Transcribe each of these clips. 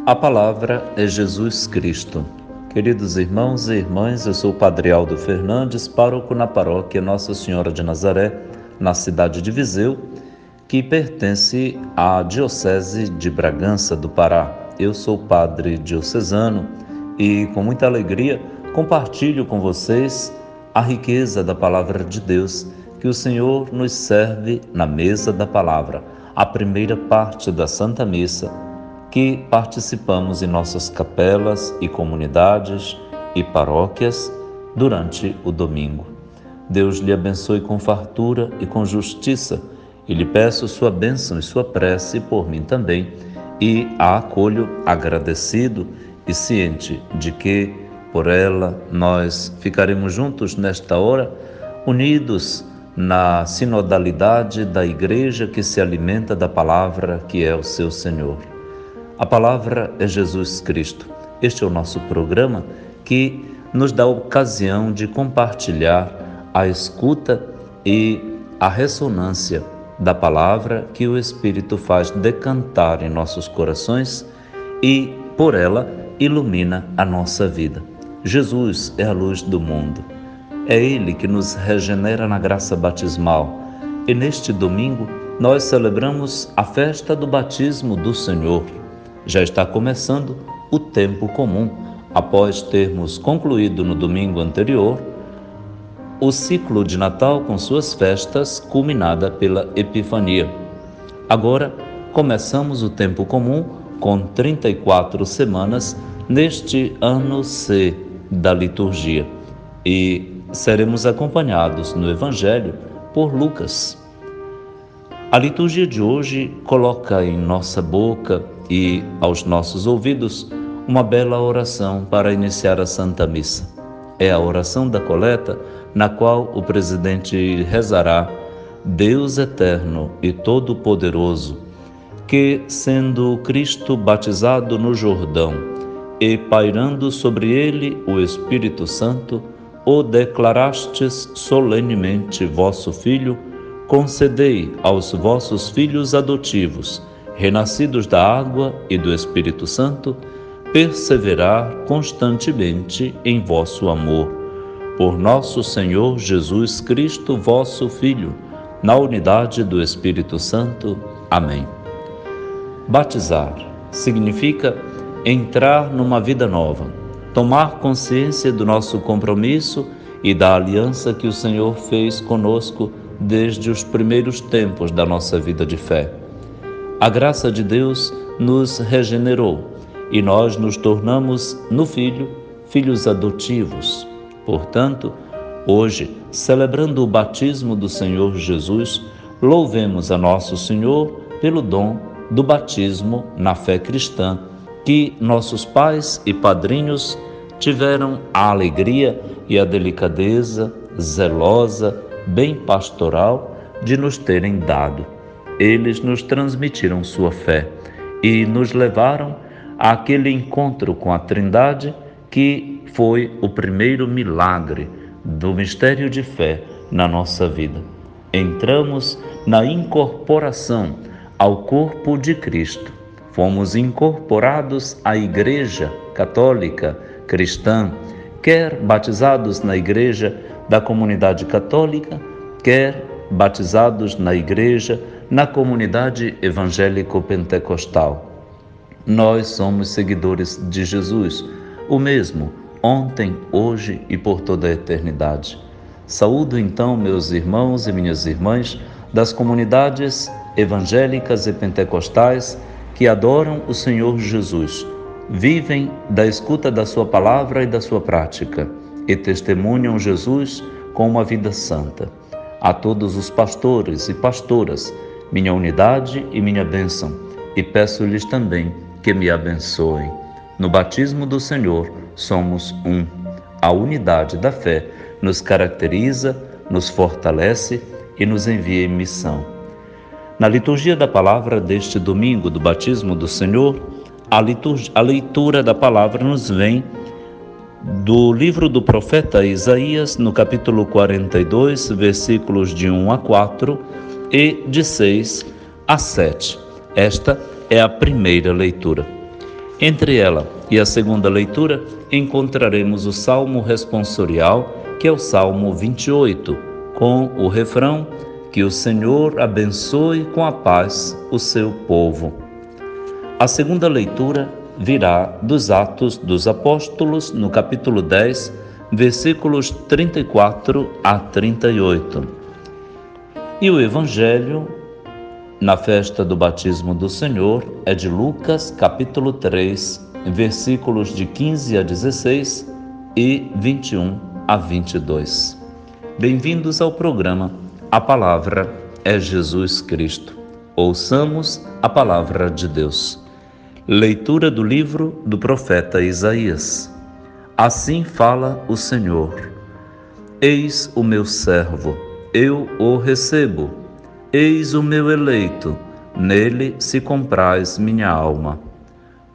A palavra é Jesus Cristo. Queridos irmãos e irmãs, eu sou o Padre Aldo Fernandes, pároco na paróquia Nossa Senhora de Nazaré, na cidade de Viseu, que pertence à Diocese de Bragança do Pará. Eu sou padre diocesano e, com muita alegria, compartilho com vocês a riqueza da Palavra de Deus que o Senhor nos serve na mesa da Palavra, a primeira parte da Santa Missa, que participamos em nossas capelas e comunidades e paróquias durante o domingo. Deus lhe abençoe com fartura e com justiça, e lhe peço sua bênção e sua prece por mim também, e a acolho agradecido e ciente de que, por ela, nós ficaremos juntos nesta hora, unidos na sinodalidade da Igreja que se alimenta da palavra que é o seu Senhor. A palavra é Jesus Cristo. Este é o nosso programa que nos dá a ocasião de compartilhar a escuta e a ressonância da palavra que o Espírito faz decantar em nossos corações e, por ela, ilumina a nossa vida. Jesus é a luz do mundo. É Ele que nos regenera na graça batismal. E neste domingo nós celebramos a festa do batismo do Senhor. Já está começando o tempo comum, após termos concluído no domingo anterior o ciclo de Natal com suas festas, culminada pela Epifania. Agora começamos o tempo comum com 34 semanas neste ano C da liturgia e seremos acompanhados no Evangelho por Lucas. A liturgia de hoje coloca em nossa boca e aos nossos ouvidos uma bela oração para iniciar a Santa Missa. É a oração da coleta, na qual o presidente rezará: Deus eterno e todo-poderoso, que, sendo Cristo batizado no Jordão e pairando sobre ele o Espírito Santo, o declarastes solenemente vosso Filho, concedei aos vossos filhos adotivos, renascidos da água e do Espírito Santo, perseverar constantemente em vosso amor. Por nosso Senhor Jesus Cristo, vosso Filho, na unidade do Espírito Santo. Amém. Batizar significa entrar numa vida nova, tomar consciência do nosso compromisso e da aliança que o Senhor fez conosco desde os primeiros tempos da nossa vida de fé. A graça de Deus nos regenerou e nós nos tornamos no Filho, filhos adotivos. Portanto, hoje, celebrando o batismo do Senhor Jesus, louvemos a nosso Senhor pelo dom do batismo na fé cristã, que nossos pais e padrinhos tiveram a alegria e a delicadeza zelosa, bem pastoral, de nos terem dado. Eles nos transmitiram sua fé e nos levaram àquele encontro com a Trindade que foi o primeiro milagre do mistério de fé na nossa vida. Entramos na incorporação ao corpo de Cristo. Fomos incorporados à Igreja Católica Cristã, quer batizados na Igreja da Comunidade Católica, quer batizados na Igreja, na comunidade evangélico-pentecostal. Nós somos seguidores de Jesus, o mesmo, ontem, hoje e por toda a eternidade. Saúdo então meus irmãos e minhas irmãs das comunidades evangélicas e pentecostais que adoram o Senhor Jesus, vivem da escuta da sua palavra e da sua prática e testemunham Jesus com uma vida santa. A todos os pastores e pastoras, minha unidade e minha bênção, e peço-lhes também que me abençoem. No batismo do Senhor somos um. A unidade da fé nos caracteriza, nos fortalece e nos envia em missão. Na liturgia da palavra deste domingo do batismo do Senhor, a leitura da palavra nos vem do livro do profeta Isaías, no capítulo 42, versículos de 1 a 4 e de 6 a 7. Esta é a primeira leitura. Entre ela e a segunda leitura, encontraremos o Salmo responsorial, que é o Salmo 28, com o refrão: que o Senhor abençoe com a paz o seu povo. A segunda leitura virá dos Atos dos Apóstolos, no capítulo 10, versículos 34 a 38. E o Evangelho, na festa do batismo do Senhor, é de Lucas, capítulo 3, versículos de 15 a 16 e 21 a 22. Bem-vindos ao programa A Palavra é Jesus Cristo. Ouçamos a Palavra de Deus. Leitura do livro do profeta Isaías. Assim fala o Senhor: Eis o meu servo, eu o recebo. Eis o meu eleito, nele se compraz minha alma.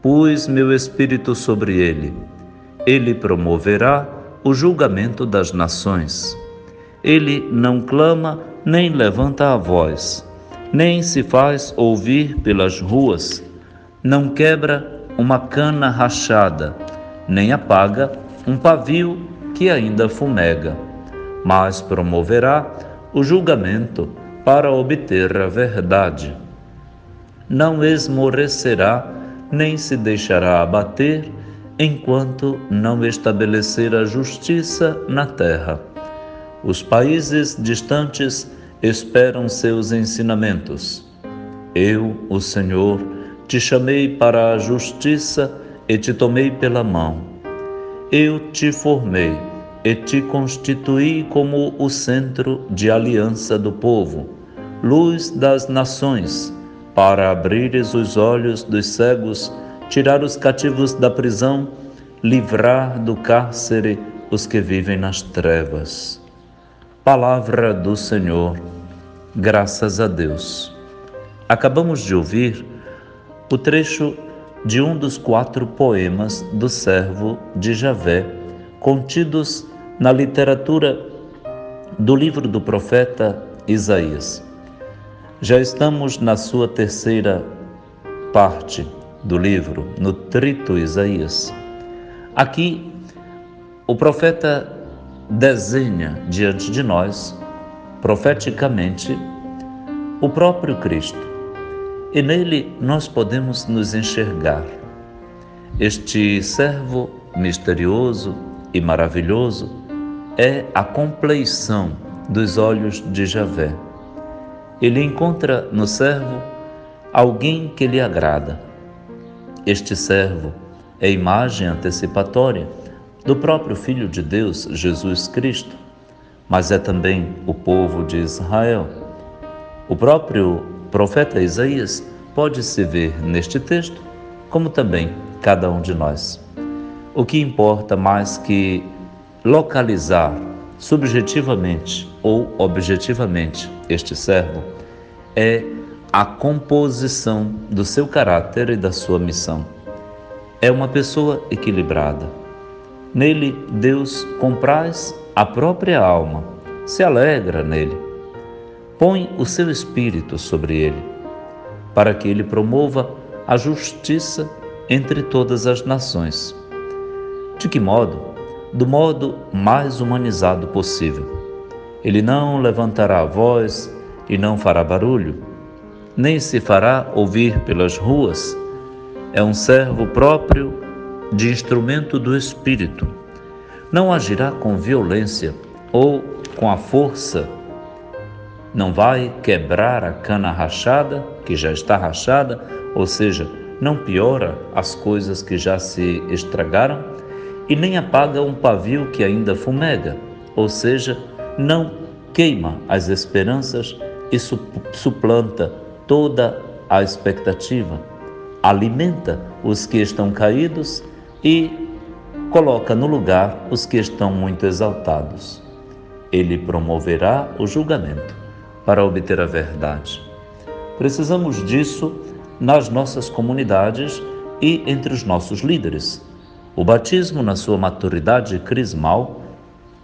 Pus meu espírito sobre ele. Ele promoverá o julgamento das nações. Ele não clama nem levanta a voz, nem se faz ouvir pelas ruas. Não quebra uma cana rachada, nem apaga um pavio que ainda fumega, mas promoverá o julgamento para obter a verdade. Não esmorecerá, nem se deixará abater, enquanto não estabelecer a justiça na terra. Os países distantes esperam seus ensinamentos. Eu, o Senhor, te chamei para a justiça e te tomei pela mão. Eu te formei e te constituí como o centro de aliança do povo, luz das nações, para abrires os olhos dos cegos, tirar os cativos da prisão, livrar do cárcere os que vivem nas trevas. Palavra do Senhor, graças a Deus. Acabamos de ouvir o trecho de um dos 4 poemas do servo de Javé, contidos na literatura do livro do profeta Isaías. Já estamos na sua terceira parte do livro, no trito Isaías. Aqui, o profeta desenha diante de nós, profeticamente, o próprio Cristo. E nele nós podemos nos enxergar. Este servo misterioso e maravilhoso é a compleição dos olhos de Javé. Ele encontra no servo alguém que lhe agrada. Este servo é imagem antecipatória do próprio Filho de Deus, Jesus Cristo, mas é também o povo de Israel. O próprio profeta Isaías pode se ver neste texto, como também cada um de nós. O que importa mais que localizar subjetivamente ou objetivamente este servo é a composição do seu caráter e da sua missão. É uma pessoa equilibrada. Nele, Deus compraz a própria alma, se alegra nele. Põe o seu espírito sobre ele, para que ele promova a justiça entre todas as nações. De que modo? Do modo mais humanizado possível. Ele não levantará a voz e não fará barulho, nem se fará ouvir pelas ruas. É um servo próprio de instrumento do Espírito. Não agirá com violência ou com a força. Não vai quebrar a cana rachada, que já está rachada, ou seja, não piora as coisas que já se estragaram, e nem apaga um pavio que ainda fumega, ou seja, não queima as esperanças e suplanta toda a expectativa, alimenta os que estão caídos e coloca no lugar os que estão muito exaltados. Ele promoverá o julgamento para obter a verdade. Precisamos disso nas nossas comunidades e entre os nossos líderes. O batismo, na sua maturidade crismal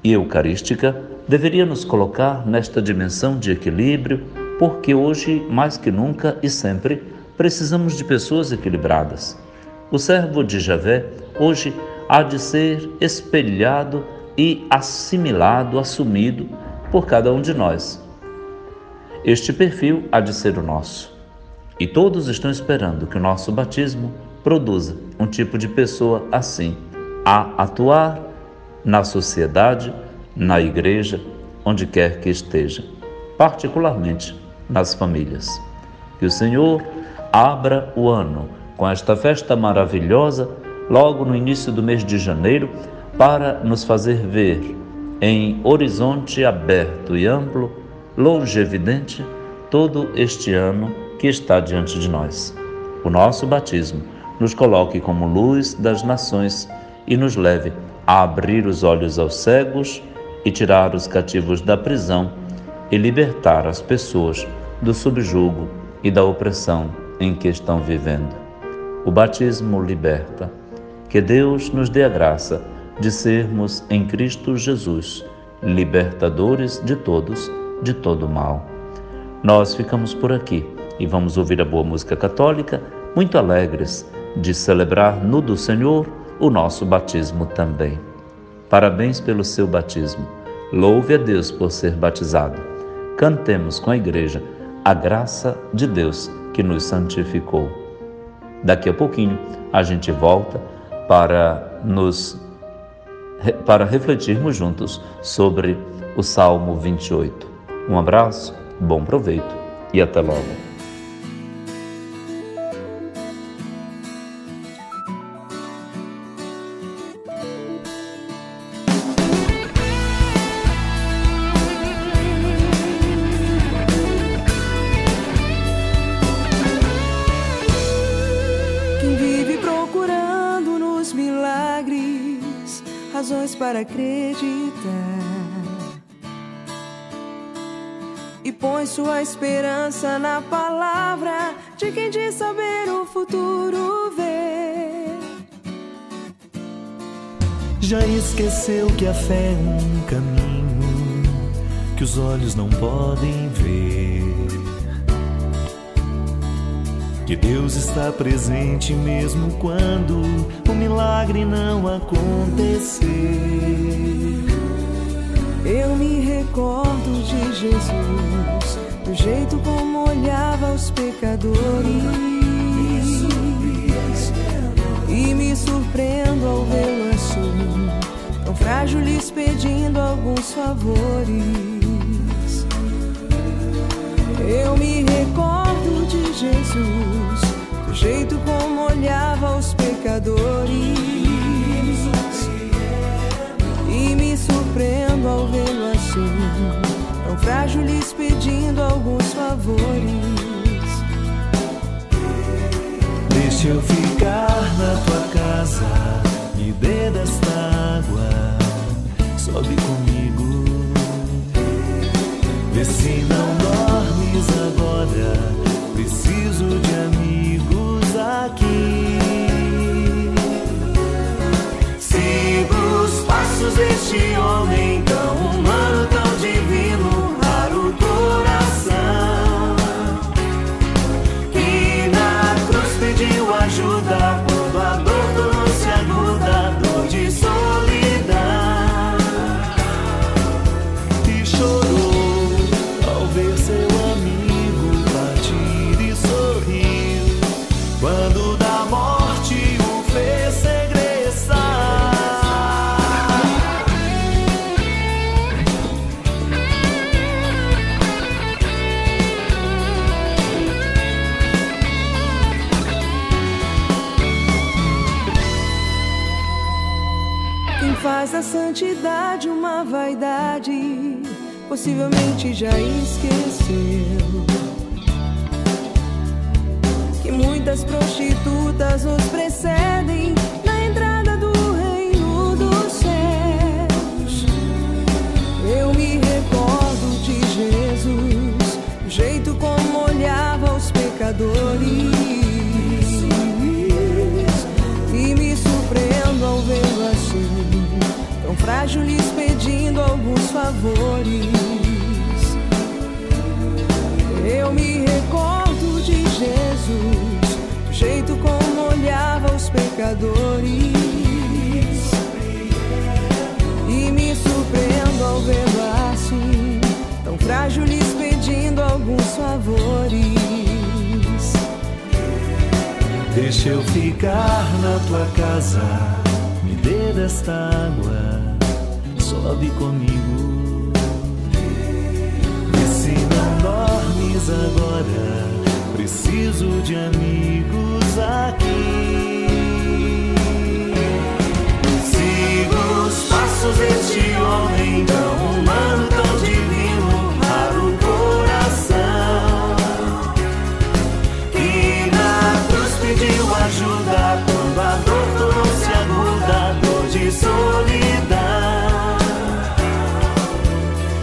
e eucarística, deveria nos colocar nesta dimensão de equilíbrio, porque hoje, mais que nunca e sempre, precisamos de pessoas equilibradas. o servo de Javé, hoje há de ser espelhado e assimilado, assumido por cada um de nós. Este perfil há de ser o nosso. E todos estão esperando que o nosso batismo produza um tipo de pessoa assim, a atuar na sociedade, na igreja, onde quer que esteja, particularmente nas famílias. Que o Senhor abra o ano com esta festa maravilhosa, logo no início do mês de janeiro, para nos fazer ver em horizonte aberto e amplo, longe evidente, todo este ano que está diante de nós. O nosso batismo nos coloque como luz das nações e nos leve a abrir os olhos aos cegos e tirar os cativos da prisão e libertar as pessoas do subjugo e da opressão em que estão vivendo. O batismo liberta. Que Deus nos dê a graça de sermos em Cristo Jesus libertadores de todos, de todo mal. Nós ficamos por aqui e vamos ouvir a boa música católica, muito alegres de celebrar no do Senhor o nosso batismo também. Parabéns pelo seu batismo. Louve a Deus por ser batizado. Cantemos com a igreja a graça de Deus que nos santificou. Daqui a pouquinho a gente volta para refletirmos juntos sobre o Salmo 28. Um abraço, bom proveito e até logo. Razões para acreditar e põe sua esperança na palavra de quem diz saber o futuro ver. Já esqueceu que a fé é um caminho que os olhos não podem ver, que Deus está presente mesmo quando o milagre não acontecer. Eu me recordo de Jesus, do jeito como olhava os pecadores, e me surpreendo ao vê-lo assim, tão frágil, lhes pedindo alguns favores. Eu me recordo de Jesus, do jeito como olhava os pecadores, e me surpreendo ao vê-lo assim, tão frágil, lhes pedindo alguns favores. Deixa eu ficar na tua casa, me dê desta água, sobe comigo, vê se não dormes agora, preciso de amigos aqui. Sigo os passos deste homem tão humano, tão divino, raro coração, que na cruz pediu ajuda quando a dor tornou-se aguda, dor de solidão, e chorou ao ver seu amigo partir e sorrir quando da morte o fez regressar. Quem faz da santidade uma vaidade, possivelmente já esqueceu que muitas prostitutas nos precedem na entrada do reino dos céus. Eu me recordo de Jesus, do jeito como olhava os pecadores, e me surpreendo ao vê-lo assim, tão frágil, lhes pedindo alguns favores. Eu me recordo de Jesus, do jeito como olhava os pecadores, alguns favores. Deixa eu ficar na tua casa, me dê desta água, sobe comigo. E se não dormes agora, preciso de amigos aqui. Sigo os passos deste homem tão humano, tão divino, para o coração, que na cruz pediu ajuda quando a dor tornou-se aguda, dor de solidão,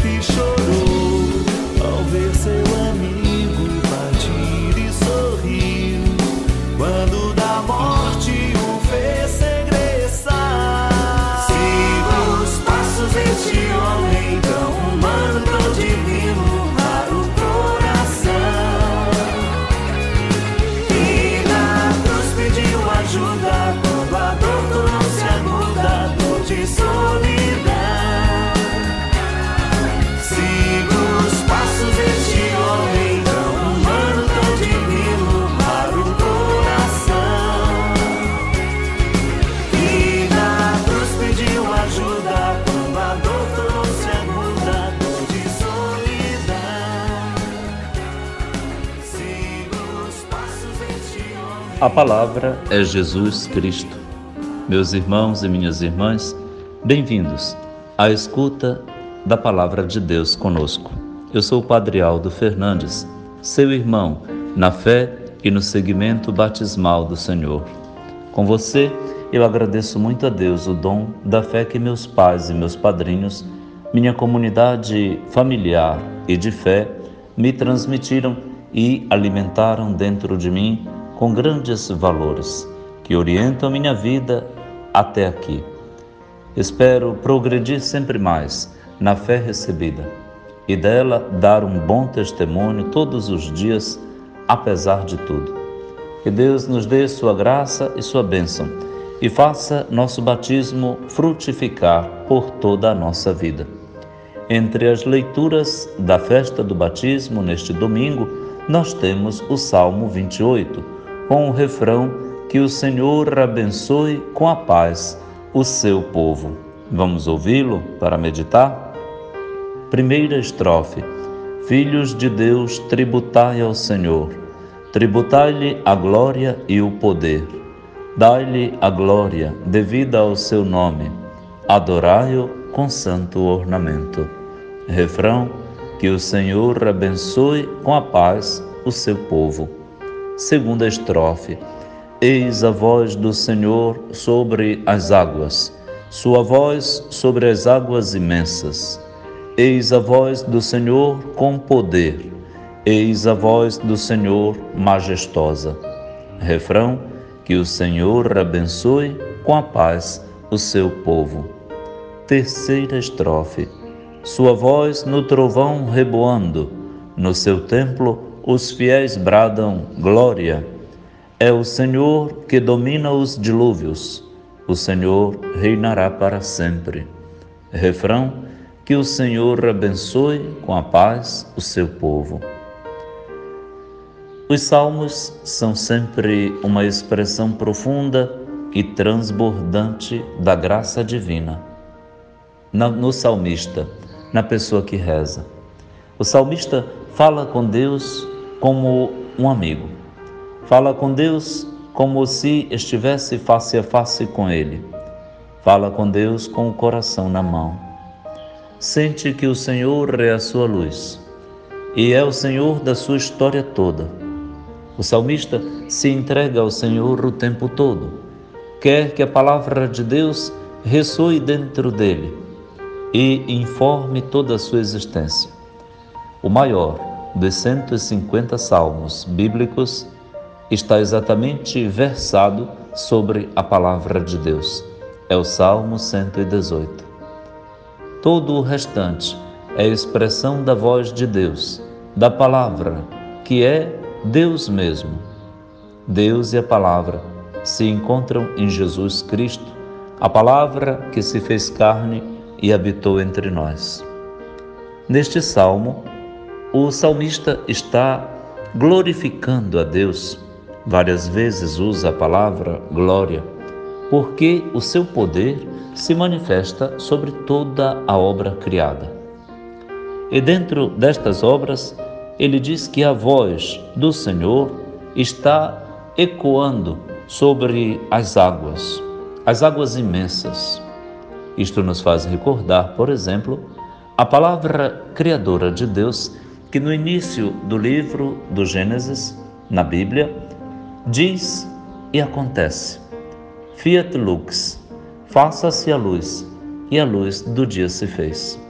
e chorou ao ver seu amigo partir e sorriu quando da morte o fez regressar. Sigo os passos deste homem tão humano, tão divino, para o coração, e na cruz pediu ajuda quando a dor tornou-se aguda, dor de solidão. Sigo os passos deste homem tão humano, tão divino, para o coração, e na cruz pediu ajuda quando a dor tornou-se aguda, dor de solidão. Sigo os passos deste homem. A palavra é Jesus Cristo. Meus irmãos e minhas irmãs, bem-vindos à escuta da Palavra de Deus conosco. Eu sou o Padre Aldo Fernandes, seu irmão na fé e no seguimento batismal do Senhor. Com você, eu agradeço muito a Deus o dom da fé que meus pais e meus padrinhos, minha comunidade familiar e de fé, me transmitiram e alimentaram dentro de mim com grandes valores que orientam minha vida até aqui. Espero progredir sempre mais na fé recebida e dela dar um bom testemunho todos os dias, apesar de tudo. Que Deus nos dê sua graça e sua bênção e faça nosso batismo frutificar por toda a nossa vida. Entre as leituras da festa do batismo neste domingo, nós temos o Salmo 28, com o refrão: que o Senhor abençoe com a paz o seu povo. Vamos ouvi-lo para meditar? Primeira estrofe: Filhos de Deus, tributai ao Senhor, tributai-lhe a glória e o poder. Dai-lhe a glória devida ao seu nome, adorai-o com santo ornamento. Refrão: que o Senhor abençoe com a paz o seu povo. Segunda estrofe: Eis a voz do Senhor sobre as águas, sua voz sobre as águas imensas. Eis a voz do Senhor com poder, eis a voz do Senhor majestosa. Refrão: que o Senhor abençoe com a paz o seu povo. Terceira estrofe: sua voz no trovão reboando, no seu templo os fiéis bradam glória. É o Senhor que domina os dilúvios, o Senhor reinará para sempre. Refrão: que o Senhor abençoe com a paz o seu povo. Os salmos são sempre uma expressão profunda e transbordante da graça divina. No salmista, na pessoa que reza, o salmista fala com Deus como um amigo. Fala com Deus como se estivesse face a face com Ele. Fala com Deus com o coração na mão. Sente que o Senhor é a sua luz e é o Senhor da sua história toda. O salmista se entrega ao Senhor o tempo todo. Quer que a palavra de Deus ressoe dentro dele e informe toda a sua existência. O maior dos 150 salmos bíblicos está exatamente versado sobre a palavra de Deus. É o Salmo 118. Todo o restante é expressão da voz de Deus, da palavra, que é Deus mesmo. Deus e a palavra se encontram em Jesus Cristo, a palavra que se fez carne e habitou entre nós. Neste salmo, o salmista está glorificando a Deus. Várias vezes usa a palavra glória, porque o seu poder se manifesta sobre toda a obra criada. E dentro destas obras, ele diz que a voz do Senhor está ecoando sobre as águas imensas. Isto nos faz recordar, por exemplo, a palavra criadora de Deus, que no início do livro do Gênesis, na Bíblia, diz e acontece: Fiat lux, faça-se a luz, e a luz do dia se fez.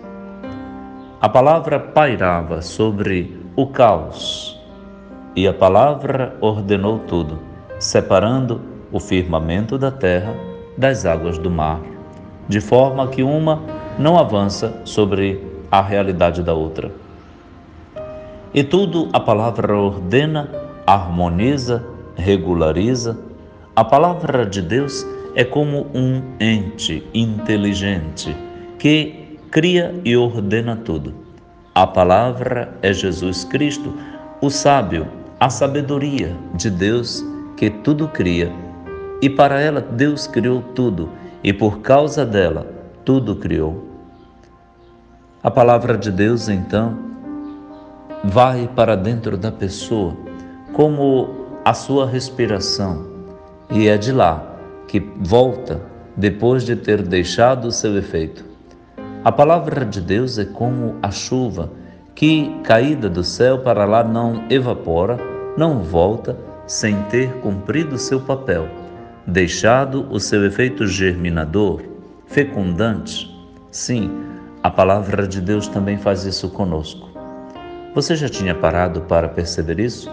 A palavra pairava sobre o caos, e a palavra ordenou tudo, separando o firmamento da terra das águas do mar, de forma que uma não avança sobre a realidade da outra. E tudo a palavra ordena, harmoniza, regulariza. A palavra de Deus é como um ente inteligente que cria e ordena tudo. A palavra é Jesus Cristo, o sábio, a sabedoria de Deus que tudo cria. E para ela Deus criou tudo, e por causa dela tudo criou. A palavra de Deus, então, vai para dentro da pessoa como a sua respiração, e é de lá que volta depois de ter deixado o seu efeito. A palavra de Deus é como a chuva que, caída do céu para lá, não evapora, não volta sem ter cumprido o seu papel, deixado o seu efeito germinador, fecundante. Sim, a palavra de Deus também faz isso conosco. Você já tinha parado para perceber isso?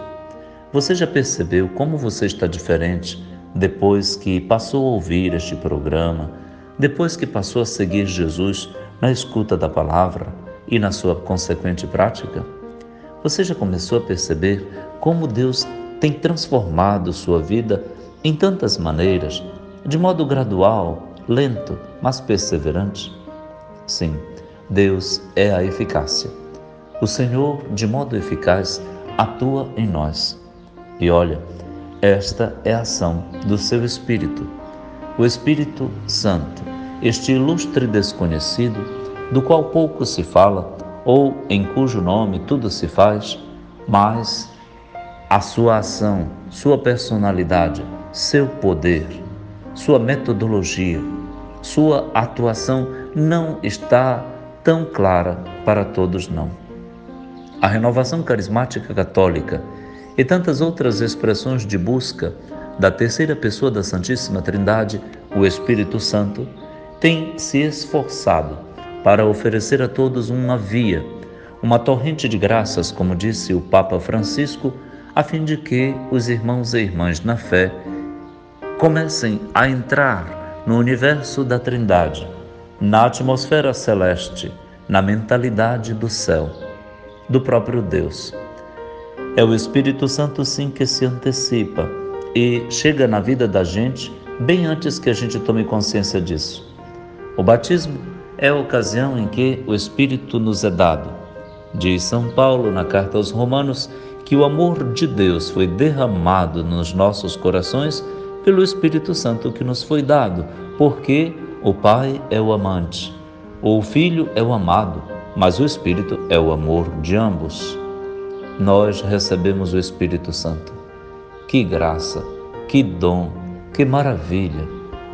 Você já percebeu como você está diferente depois que passou a ouvir este programa, depois que passou a seguir Jesus na escuta da palavra e na sua consequente prática? Você já começou a perceber como Deus tem transformado sua vida em tantas maneiras, de modo gradual, lento, mas perseverante? Sim, Deus é a eficácia. O Senhor, de modo eficaz, atua em nós. E olha, esta é a ação do seu Espírito, o Espírito Santo, este ilustre desconhecido, do qual pouco se fala, ou em cujo nome tudo se faz, mas a sua ação, sua personalidade, seu poder, sua metodologia, sua atuação não está tão clara para todos, não. A renovação carismática católica e tantas outras expressões de busca da terceira pessoa da Santíssima Trindade, o Espírito Santo, têm se esforçado para oferecer a todos uma via, uma torrente de graças, como disse o Papa Francisco, a fim de que os irmãos e irmãs na fé comecem a entrar no universo da Trindade, na atmosfera celeste, na mentalidade do céu, do próprio Deus. É o Espírito Santo, sim, que se antecipa e chega na vida da gente bem antes que a gente tome consciência disso. O batismo é a ocasião em que o Espírito nos é dado. Diz São Paulo na carta aos Romanos que o amor de Deus foi derramado nos nossos corações pelo Espírito Santo que nos foi dado, porque o Pai é o amante, o Filho é o amado, mas o Espírito é o amor de ambos. Nós recebemos o Espírito Santo. Que graça, que dom, que maravilha!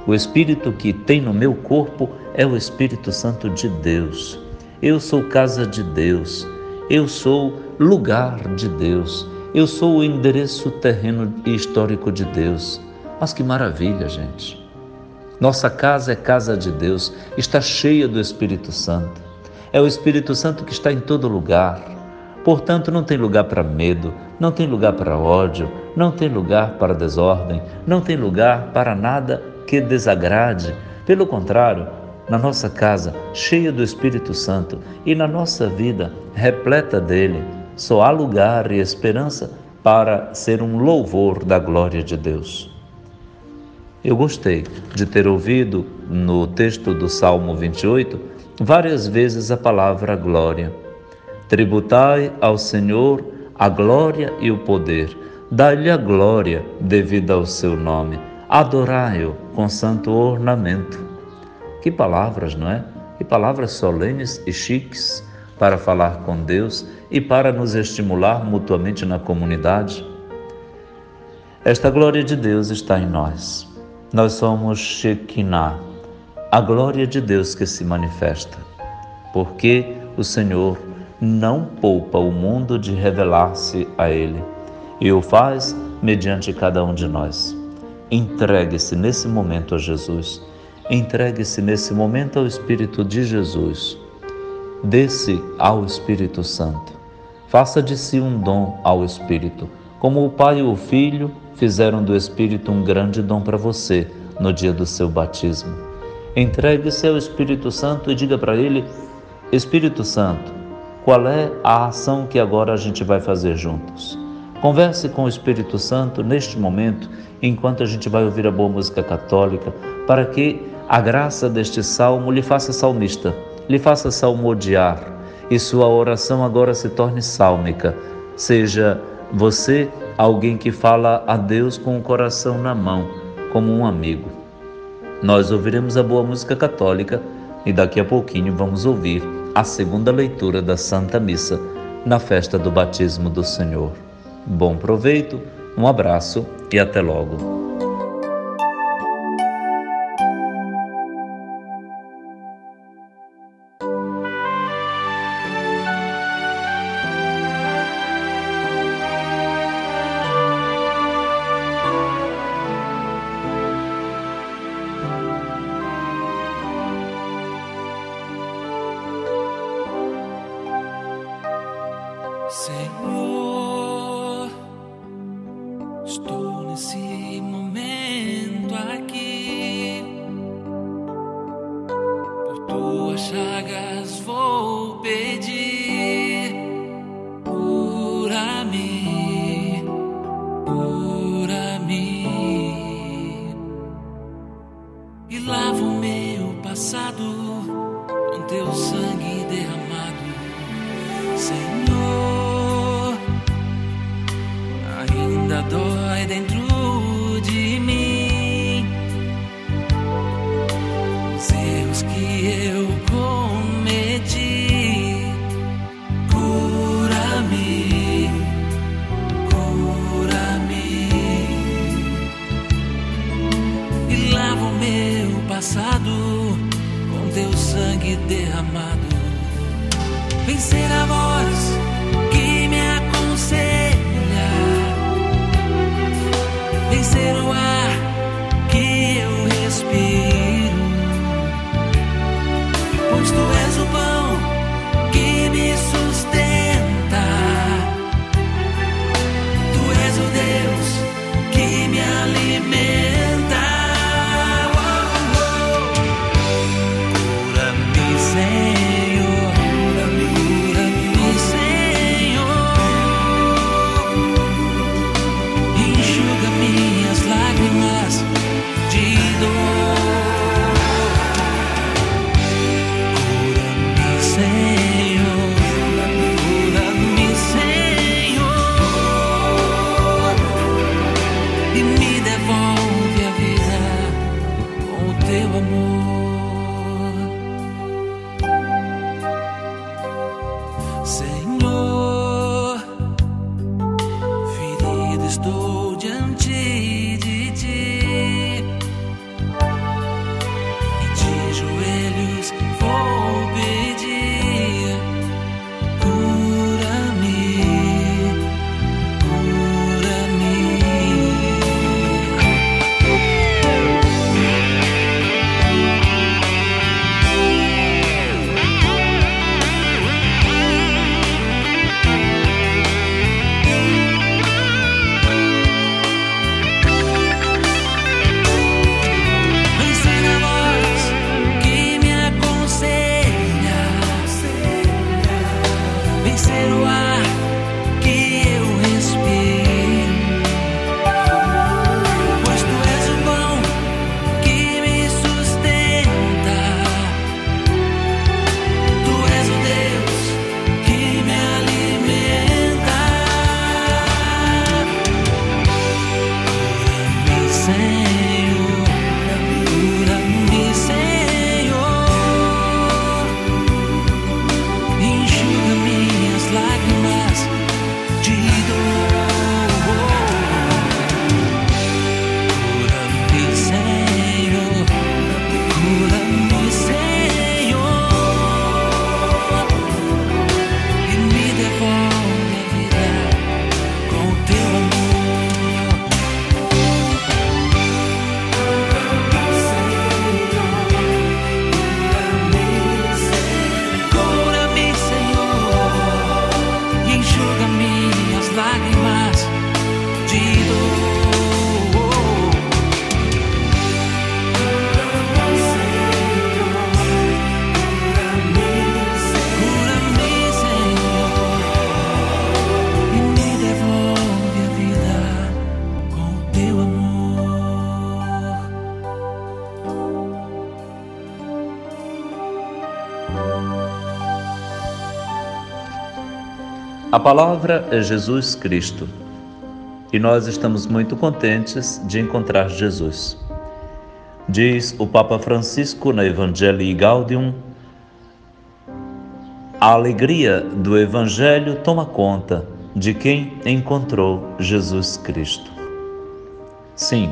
O Espírito que tem no meu corpo é o Espírito Santo de Deus. Eu sou casa de Deus, eu sou lugar de Deus, eu sou o endereço terreno e histórico de Deus. Mas que maravilha, gente! Nossa casa é casa de Deus, está cheia do Espírito Santo. É o Espírito Santo que está em todo lugar. Portanto, não tem lugar para medo, não tem lugar para ódio, não tem lugar para desordem, não tem lugar para nada que desagrade. Pelo contrário, na nossa casa, cheia do Espírito Santo, e na nossa vida, repleta dele, só há lugar e esperança para ser um louvor da glória de Deus. Eu gostei de ter ouvido no texto do Salmo 28 várias vezes a palavra glória. Tributai ao Senhor a glória e o poder. Dai-lhe a glória devida ao seu nome. Adorai-o com santo ornamento. Que palavras, não é? Que palavras solenes e chiques para falar com Deus e para nos estimular mutuamente na comunidade. Esta glória de Deus está em nós. Nós somos Shekinah, a glória de Deus que se manifesta. Porque o Senhor não poupa o mundo de revelar-se a Ele e o faz mediante cada um de nós. Entregue-se nesse momento a Jesus. Entregue-se nesse momento ao Espírito de Jesus. Dê-se ao Espírito Santo. Faça de si um dom ao Espírito, como o Pai e o Filho fizeram do Espírito um grande dom para você no dia do seu batismo. Entregue-se ao Espírito Santo e diga para Ele: Espírito Santo, qual é a ação que agora a gente vai fazer juntos? Converse com o Espírito Santo neste momento, enquanto a gente vai ouvir a boa música católica, para que a graça deste salmo lhe faça salmista, lhe faça salmodiar, e sua oração agora se torne sálmica. Seja você alguém que fala a Deus com o coração na mão, como um amigo. Nós ouviremos a boa música católica e daqui a pouquinho vamos ouvir a segunda leitura da Santa Missa na festa do batismo do Senhor. Bom proveito, um abraço e até logo. Senhor, estou nesse momento aqui, por tuas chagas vou pedir, cura-me, cura-me, e lava o meu passado com teu sangue derramado, Senhor. Ainda dói dentro de mim os erros que eu cometi. Cura-me, cura-me, e lava o meu passado com teu sangue derramado. Vencer a voz que me aconselha, vencer o ar que eu respiro, pois tu és o pão que me sustenta, tu és o Deus que me alimenta. Cura-me, Senhor, cura-me, Senhor. Senhor, cura-me, Senhor, enxuga minhas lágrimas de dor. Cura-me, Senhor, cura-me, Senhor, e me devolve a vida com o teu amor. Cura-me, Senhor, e enxuga minhas lágrimas de dor. Cura-me, Senhor, e me devolve a vida com o teu amor. A palavra é Jesus Cristo e nós estamos muito contentes de encontrar Jesus. Diz o Papa Francisco na Evangelii Gaudium: a alegria do Evangelho toma conta de quem encontrou Jesus Cristo. Sim,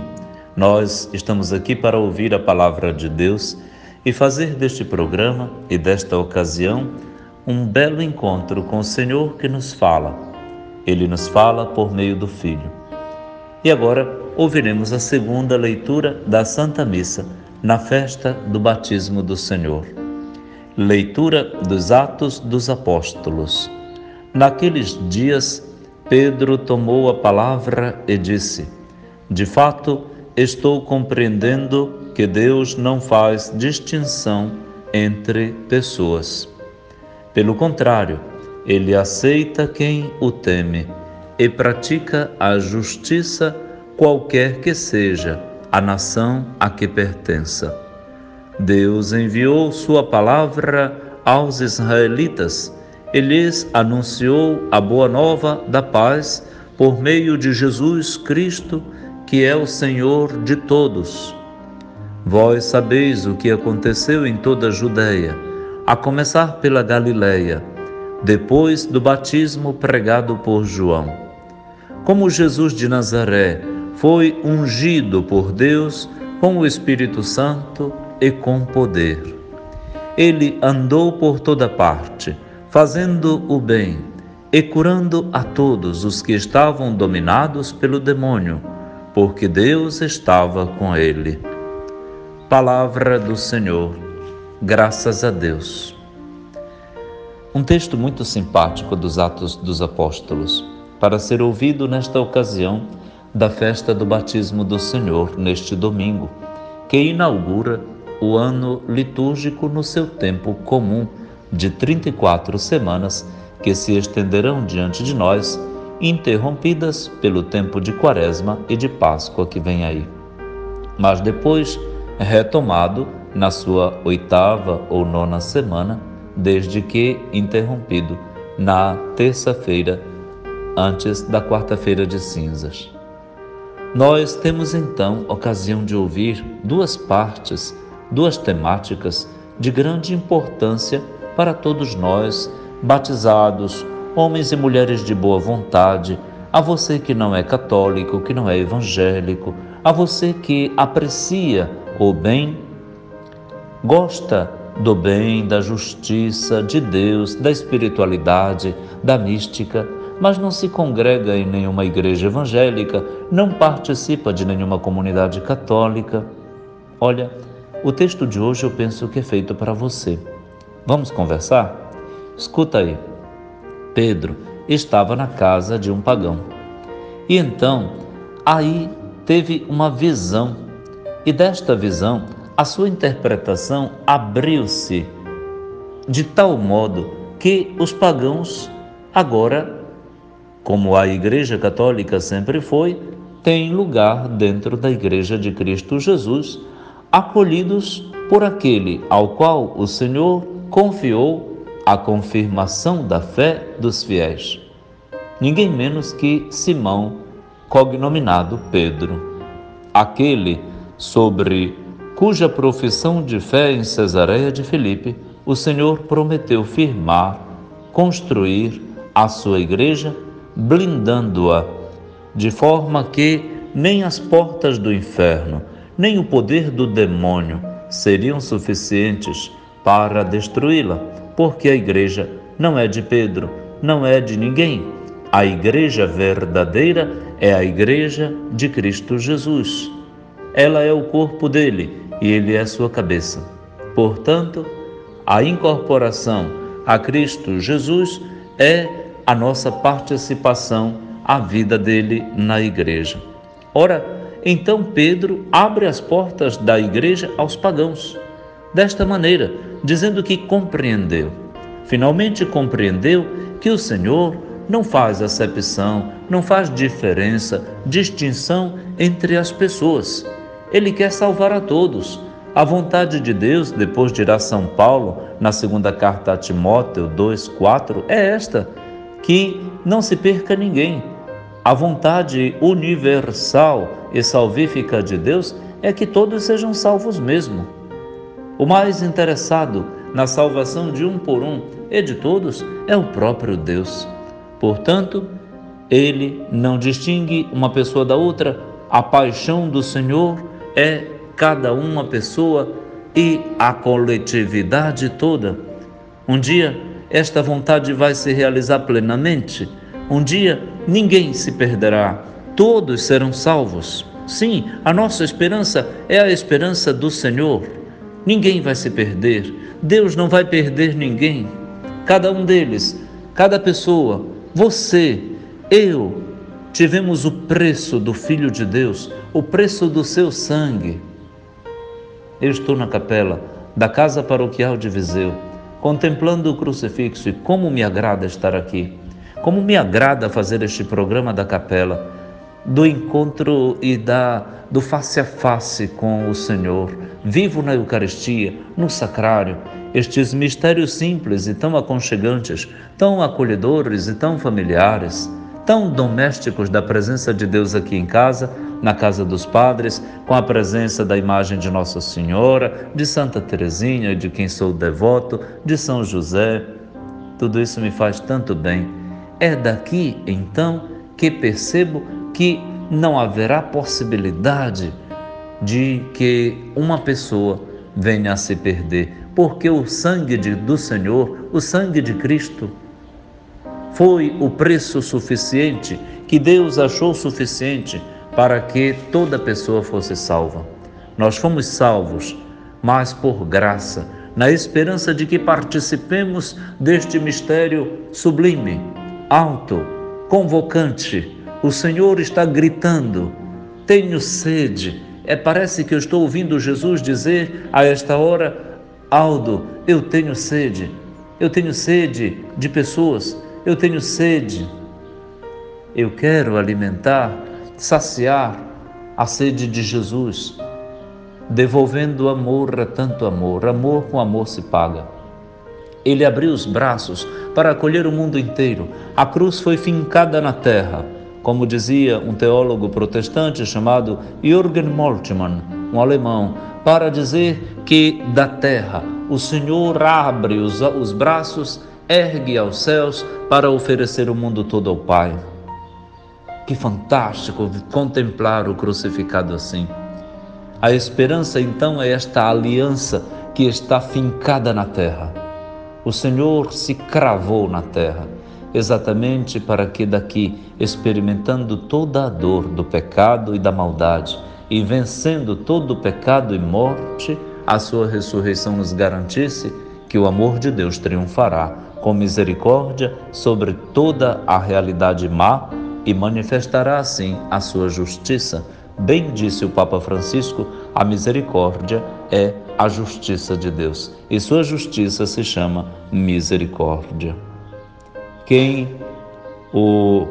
nós estamos aqui para ouvir a palavra de Deus e fazer deste programa e desta ocasião um belo encontro com o Senhor que nos fala. Ele nos fala por meio do Filho. E agora ouviremos a segunda leitura da Santa Missa na festa do batismo do Senhor. Leitura dos Atos dos Apóstolos. Naqueles dias, Pedro tomou a palavra e disse: de fato, estou compreendendo que Deus não faz distinção entre pessoas. Pelo contrário, ele aceita quem o teme e pratica a justiça qualquer que seja a nação a que pertença. Deus enviou sua palavra aos israelitas e lhes anunciou a boa nova da paz por meio de Jesus Cristo, que é o Senhor de todos. Vós sabeis o que aconteceu em toda a Judeia, a começar pela Galileia, depois do batismo pregado por João. Como Jesus de Nazaré foi ungido por Deus com o Espírito Santo e com poder. Ele andou por toda parte, fazendo o bem e curando a todos os que estavam dominados pelo demônio, porque Deus estava com ele. Palavra do Senhor. Graças a Deus. Um texto muito simpático dos Atos dos Apóstolos, para ser ouvido nesta ocasião da festa do batismo do Senhor, neste domingo, que inaugura o ano litúrgico no seu tempo comum de 34 semanas, que se estenderão diante de nós, interrompidas pelo tempo de Quaresma e de Páscoa que vem aí. Mas depois retomado na sua 8ª ou 9ª semana, desde que interrompido na terça-feira, antes da quarta-feira de cinzas. Nós temos então ocasião de ouvir duas partes, duas temáticas de grande importância para todos nós, batizados, homens e mulheres de boa vontade, a você que não é católico, que não é evangélico, a você que aprecia o bem, gosta do bem, da justiça, de Deus, da espiritualidade, da mística, mas não se congrega em nenhuma igreja evangélica, não participa de nenhuma comunidade católica. Olha, o texto de hoje eu penso que é feito para você. Vamos conversar? Escuta aí. Pedro estava na casa de um pagão. E então, aí teve uma visão. E desta visão, a sua interpretação abriu-se de tal modo que os pagãos agora, como a Igreja Católica sempre foi, têm lugar dentro da Igreja de Cristo Jesus, acolhidos por aquele ao qual o Senhor confiou a confirmação da fé dos fiéis. Ninguém menos que Simão, cognominado Pedro. aquele sobre cuja profissão de fé em Cesareia de Filipe o Senhor prometeu firmar, construir a sua igreja, blindando-a, de forma que nem as portas do inferno, nem o poder do demônio seriam suficientes para destruí-la, porque a igreja não é de Pedro, não é de ninguém. A igreja verdadeira é a igreja de Cristo Jesus. Ela é o corpo dele e ele é sua cabeça. Portanto, a incorporação a Cristo Jesus é a nossa participação à vida dele na igreja. Ora, então Pedro abre as portas da igreja aos pagãos, desta maneira, dizendo que compreendeu. Finalmente compreendeu que o Senhor não faz acepção, não faz diferença, distinção entre as pessoas. Ele quer salvar a todos. A vontade de Deus, depois dirá São Paulo, na segunda carta a Timóteo 2,4, é esta, que não se perca ninguém. A vontade universal e salvífica de Deus é que todos sejam salvos mesmo. O mais interessado na salvação de um por um e de todos é o próprio Deus. Portanto, ele não distingue uma pessoa da outra. A paixão do Senhor é cada uma pessoa e a coletividade toda. Um dia, esta vontade vai se realizar plenamente. Um dia, ninguém se perderá. Todos serão salvos. Sim, a nossa esperança é a esperança do Senhor. Ninguém vai se perder. Deus não vai perder ninguém. Cada um deles, cada pessoa, você, eu, tivemos o preço do Filho de Deus, o preço do seu sangue. Eu estou na capela da Casa Paroquial de Viseu, contemplando o crucifixo, e como me agrada estar aqui. Como me agrada fazer este programa da capela, do encontro e do face a face com o Senhor, vivo na Eucaristia, no sacrário, estes mistérios simples e tão aconchegantes, tão acolhedores e tão familiares, tão domésticos da presença de Deus aqui em casa, na casa dos padres, com a presença da imagem de Nossa Senhora, de Santa Teresinha, de quem sou devoto, de São José. Tudo isso me faz tanto bem. É daqui, então, que percebo que não haverá possibilidade de que uma pessoa venha a se perder, porque o sangue do Senhor, o sangue de Cristo, foi o preço suficiente, que Deus achou suficiente para que toda pessoa fosse salva. Nós fomos salvos, mas por graça, na esperança de que participemos deste mistério sublime, alto, convocante. O Senhor está gritando: tenho sede. Parece que eu estou ouvindo Jesus dizer a esta hora: Aldo, eu tenho sede de pessoas, eu tenho sede. Eu quero alimentar, saciar a sede de Jesus, devolvendo amor a tanto amor. Amor com amor se paga. Ele abriu os braços para acolher o mundo inteiro. A cruz foi fincada na terra, como dizia um teólogo protestante chamado Jürgen Moltmann, um alemão, para dizer que da terra o Senhor abre os braços, ergue aos céus para oferecer o mundo todo ao Pai. Que fantástico contemplar o crucificado assim. A esperança então é esta aliança que está fincada na terra. O Senhor se cravou na terra, exatamente para que daqui, experimentando toda a dor do pecado e da maldade, e vencendo todo o pecado e morte, a sua ressurreição nos garantisse que o amor de Deus triunfará com misericórdia sobre toda a realidade má e manifestará assim a sua justiça. Bem disse o Papa Francisco, a misericórdia é a justiça de Deus, e sua justiça se chama misericórdia. Quem o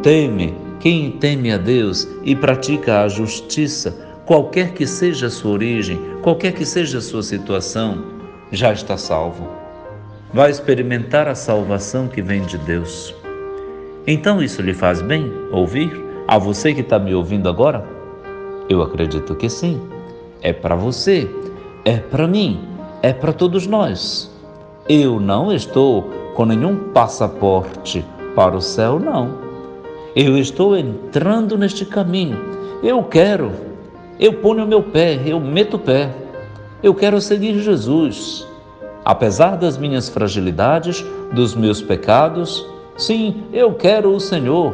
teme, quem teme a Deus e pratica a justiça, qualquer que seja a sua origem, qualquer que seja a sua situação, já está salvo. Vai experimentar a salvação que vem de Deus. Então isso lhe faz bem ouvir? A você que está me ouvindo agora? Eu acredito que sim. É para você, é para mim, é para todos nós. Eu não estou com nenhum passaporte para o céu, não. Eu estou entrando neste caminho. Eu ponho o meu pé, eu meto o pé. Eu quero seguir Jesus. Apesar das minhas fragilidades, dos meus pecados, sim, eu quero o Senhor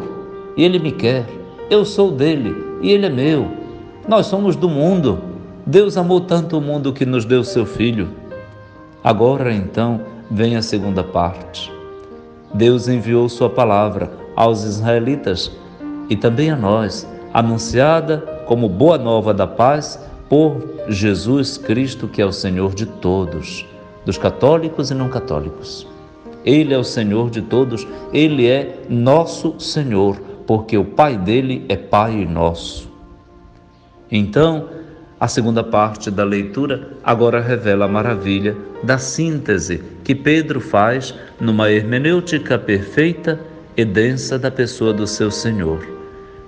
e Ele me quer. Eu sou dele e Ele é meu. Nós somos do mundo. Deus amou tanto o mundo que nos deu seu Filho. Agora, então, vem a segunda parte. Deus enviou sua palavra aos israelitas e também a nós, anunciada como boa nova da paz por Jesus Cristo, que é o Senhor de todos, dos católicos e não católicos. Ele é o Senhor de todos, Ele é nosso Senhor, porque o Pai dele é Pai nosso. Então, a segunda parte da leitura agora revela a maravilha da síntese que Pedro faz numa hermenêutica perfeita e densa da pessoa do seu Senhor.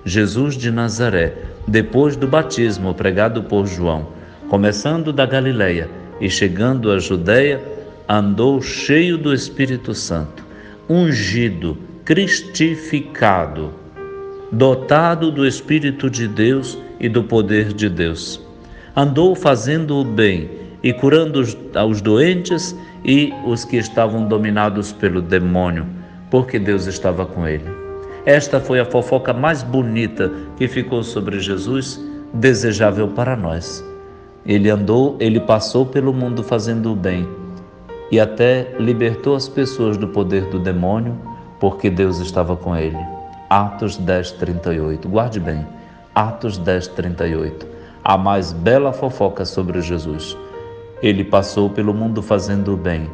Jesus de Nazaré, depois do batismo pregado por João, começando da Galileia e chegando à Judéia, andou cheio do Espírito Santo, ungido, cristificado, dotado do Espírito de Deus e do poder de Deus. Andou fazendo o bem e curando os doentes e os que estavam dominados pelo demônio, porque Deus estava com ele. Esta foi a fofoca mais bonita que ficou sobre Jesus, desejável para nós. Ele passou pelo mundo fazendo o bem e até libertou as pessoas do poder do demônio, porque Deus estava com ele. Atos 10:38. Guarde bem, Atos 10:38. A mais bela fofoca sobre Jesus. Ele passou pelo mundo fazendo o bem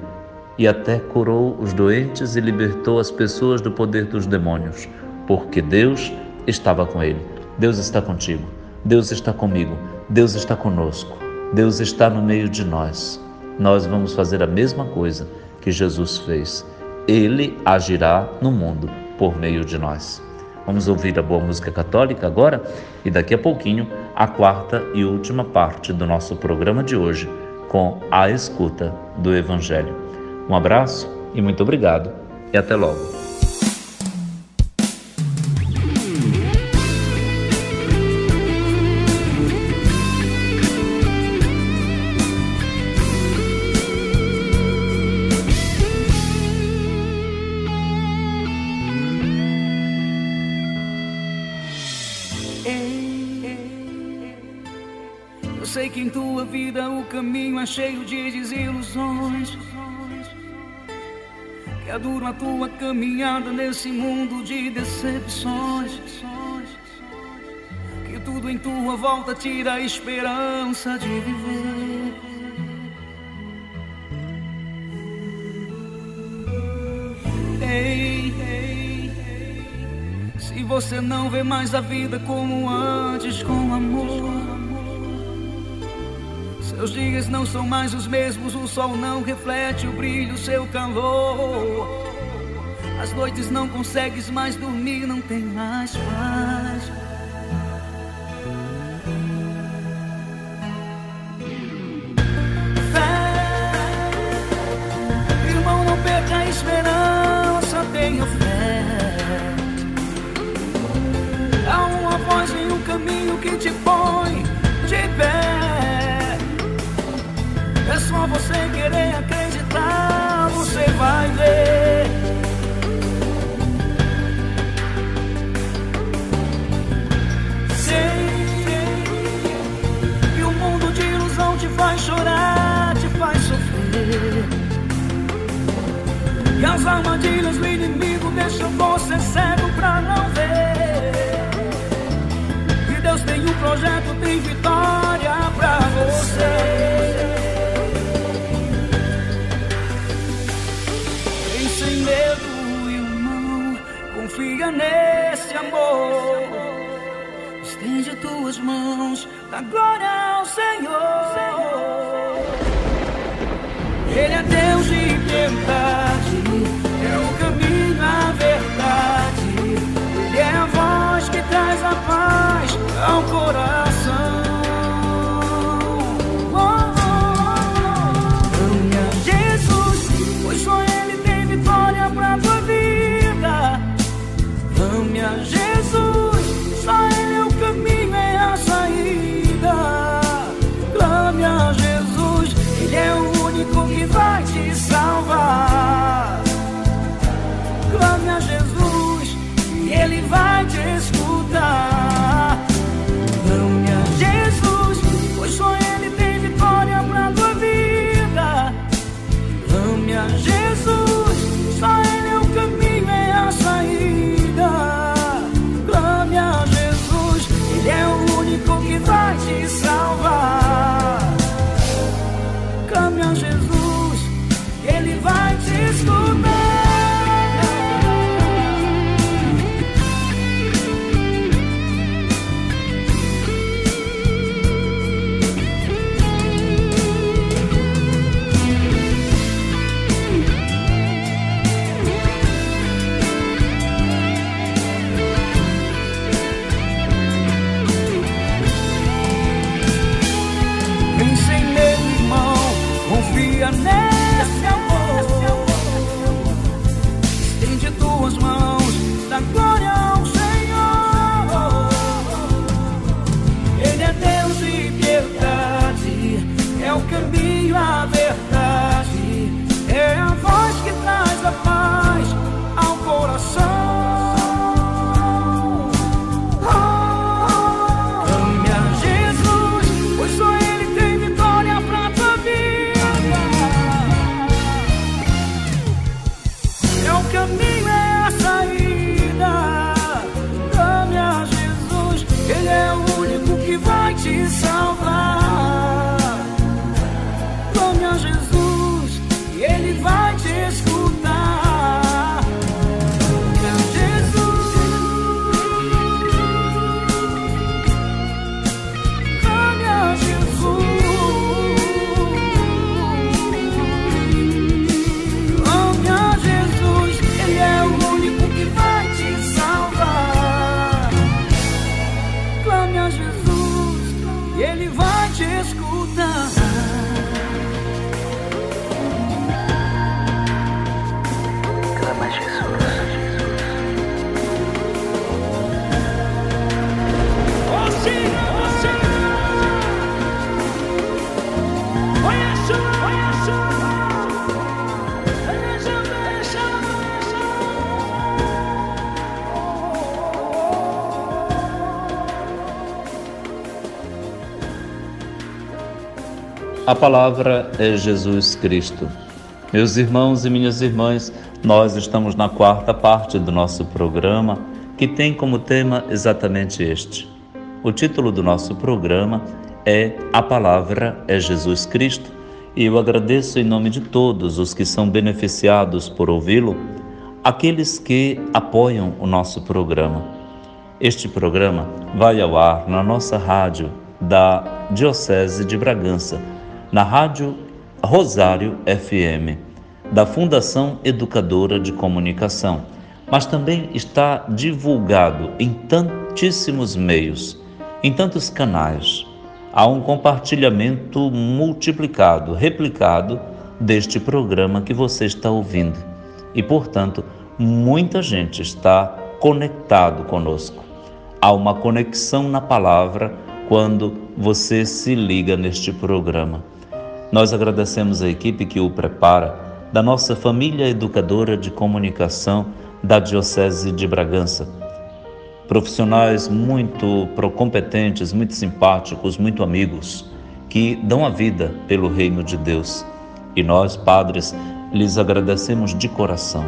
e até curou os doentes e libertou as pessoas do poder dos demônios, porque Deus estava com ele. Deus está contigo, Deus está comigo, Deus está conosco, Deus está no meio de nós. Nós vamos fazer a mesma coisa que Jesus fez. Ele agirá no mundo por meio de nós. Vamos ouvir a boa música católica agora e daqui a pouquinho a quarta e última parte do nosso programa de hoje com a escuta do Evangelho. Um abraço e muito obrigado e até logo. Eu sei que em tua vida o caminho é cheio de desilusões, que é duro a tua caminhada nesse mundo de decepções, que tudo em tua volta tira a esperança de viver. Se você não vê mais a vida como antes, com amor, seus dias não são mais os mesmos, o sol não reflete o brilho, seu calor. As noites não consegues mais dormir, não tem mais paz. Fé, irmão, não perca a esperança, tenha fé. Há uma voz em um caminho que te põe de pé. É só você querer acreditar, você vai ver. Sei que o mundo de ilusão te faz chorar, te faz sofrer. E as armadilhas do inimigo deixam você cego pra não ver. Que Deus tem um projeto, tem vitória pra você. Sem medo, irmão, confia nesse amor. Estende tuas mãos, dá glória ao Senhor. Ele é Deus de piedade, é o caminho, a verdade. Ele é a voz que traz a paz ao coração. vai te salvar. Clame a Jesus e Ele vai te escutar. Clame a Jesus, pois só Ele tem vitória pra tua vida. Clame a Jesus, só Ele é o caminho, é a saída. Clame a Jesus, Ele é o único que vai te salvar. Clame a Jesus, Ele vai te escutar. Confia nesse amor, estende tuas mãos, dá glória ao Senhor. Ele é Deus e piedade, é o caminho, a verdade, é a voz que traz a paz ao coração. Te salvar. Clame a Jesus e Ele vai te escutar. Clame a Jesus, clame a Jesus, clame a Jesus, Ele é o único que vai te salvar. Clame a Jesus, Ele vai te escutar. Clama a Jesus. A palavra é Jesus Cristo. Meus irmãos e minhas irmãs, nós estamos na quarta parte do nosso programa, que tem como tema exatamente este. O título do nosso programa é A Palavra é Jesus Cristo, e eu agradeço em nome de todos os que são beneficiados por ouvi-lo, aqueles que apoiam o nosso programa. Este programa vai ao ar na nossa rádio da Diocese de Bragança, na Rádio Rosário FM, da Fundação Educadora de Comunicação, mas também está divulgado em tantíssimos meios, em tantos canais. Há um compartilhamento multiplicado, replicado deste programa que você está ouvindo. E, portanto, muita gente está conectado conosco. Há uma conexão na palavra quando você se liga neste programa. Nós agradecemos a equipe que o prepara, da nossa família educadora de comunicação da Diocese de Bragança. Profissionais muito competentes, muito simpáticos, muito amigos, que dão a vida pelo reino de Deus. E nós, padres, lhes agradecemos de coração.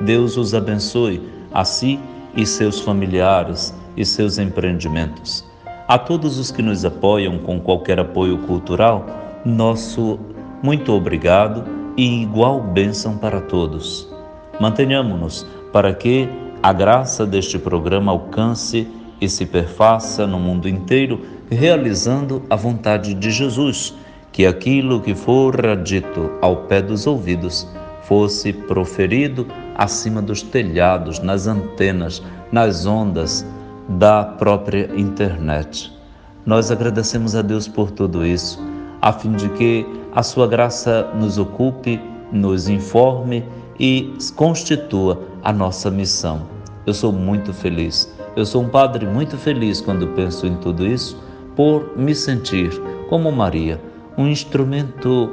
Deus os abençoe, a si e seus familiares e seus empreendimentos. A todos os que nos apoiam com qualquer apoio cultural, nosso muito obrigado e igual bênção para todos. Mantenhamos-nos para que a graça deste programa alcance e se perfaça no mundo inteiro, realizando a vontade de Jesus, que aquilo que fora dito ao pé dos ouvidos fosse proferido acima dos telhados, nas antenas, nas ondas da própria internet. Nós agradecemos a Deus por tudo isso, a fim de que a sua graça nos ocupe, nos informe e constitua a nossa missão. Eu sou muito feliz, eu sou um padre muito feliz quando penso em tudo isso, por me sentir, como Maria, um instrumento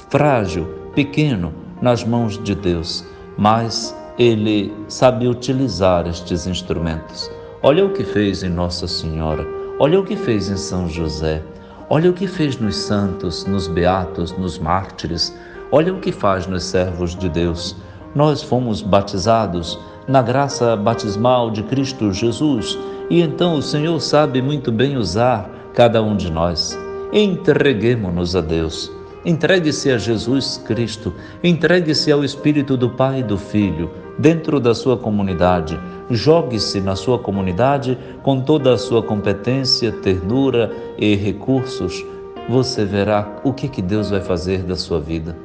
frágil pequeno nas mãos de Deus, mas Ele sabe utilizar estes instrumentos. Olha o que fez em Nossa Senhora, olha o que fez em São José, olha o que fez nos santos, nos beatos, nos mártires, olha o que faz nos servos de Deus. Nós fomos batizados na graça batismal de Cristo Jesus e então o Senhor sabe muito bem usar cada um de nós. Entreguemo-nos a Deus. Entregue-se a Jesus Cristo, entregue-se ao Espírito do Pai e do Filho, dentro da sua comunidade. Jogue-se na sua comunidade com toda a sua competência, ternura e recursos. Você verá o que Deus vai fazer da sua vida.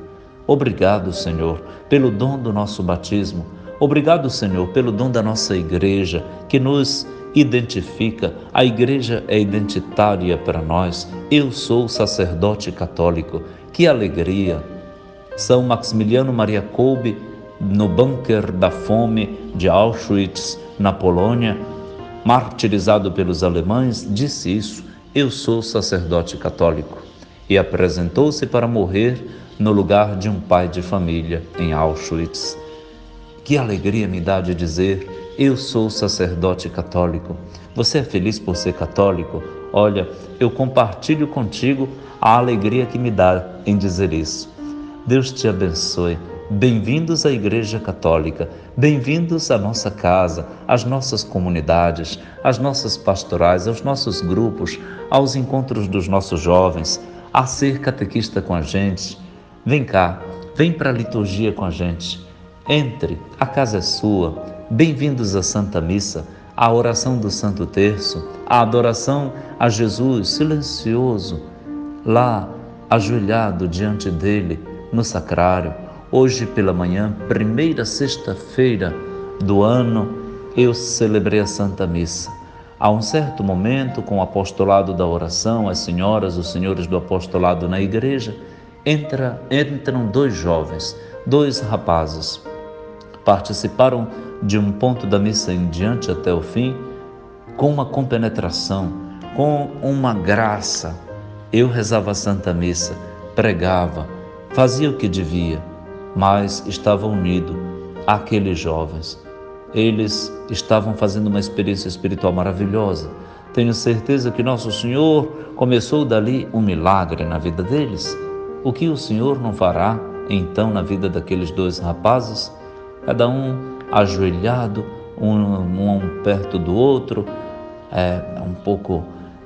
Obrigado, Senhor, pelo dom do nosso batismo. Obrigado, Senhor, pelo dom da nossa igreja, que nos identifica. A igreja é identitária para nós. Eu sou sacerdote católico. Que alegria! São Maximiliano Maria Kolbe, no bunker da fome de Auschwitz, na Polônia, martirizado pelos alemães, disse isso: eu sou sacerdote católico. E apresentou-se para morrer no lugar de um pai de família em Auschwitz. Que alegria me dá de dizer: eu sou sacerdote católico. Você é feliz por ser católico? Olha, eu compartilho contigo a alegria que me dá em dizer isso. Deus te abençoe. Bem-vindos à Igreja Católica, bem-vindos à nossa casa, às nossas comunidades, às nossas pastorais, aos nossos grupos, aos encontros dos nossos jovens, a ser catequista com a gente. Vem cá, vem para a liturgia com a gente. Entre, a casa é sua. Bem-vindos à Santa Missa, à oração do Santo Terço, à adoração a Jesus silencioso, lá ajoelhado diante dele no sacrário. Hoje pela manhã, primeira sexta-feira do ano, eu celebrei a Santa Missa. A um certo momento, com o apostolado da oração, as senhoras, os senhores do apostolado na igreja, entram dois jovens, dois rapazes. Participaram de um ponto da missa em diante até o fim, com uma compenetração, com uma graça. Eu rezava a Santa Missa, pregava, fazia o que devia, mas estava unido àqueles jovens. Eles estavam fazendo uma experiência espiritual maravilhosa. Tenho certeza que Nosso Senhor começou dali um milagre na vida deles. O que o Senhor não fará, então, na vida daqueles dois rapazes? Cada um ajoelhado, um perto do outro, um pouco,